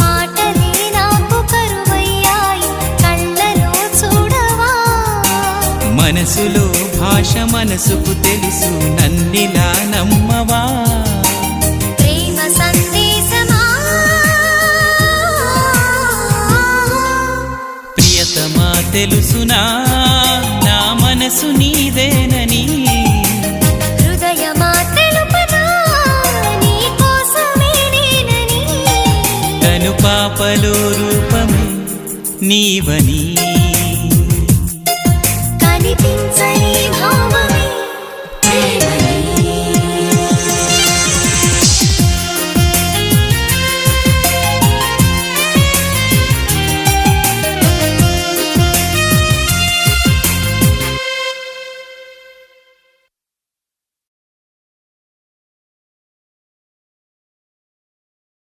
మాటలే నాకు కరువయ్యాయి కళ్ళలో చూడవా మనసులో భాష మనసుకు తెలుసు నన్నిలా నమ్మవా ప్రేమ సందేశమా ప్రియతమా తెలుసునా నా మనసు నీదేనని హృదయమా తెలుపనా నీ కోసమే నేనని కను పాపలో రూపమే నీవని కనిపించ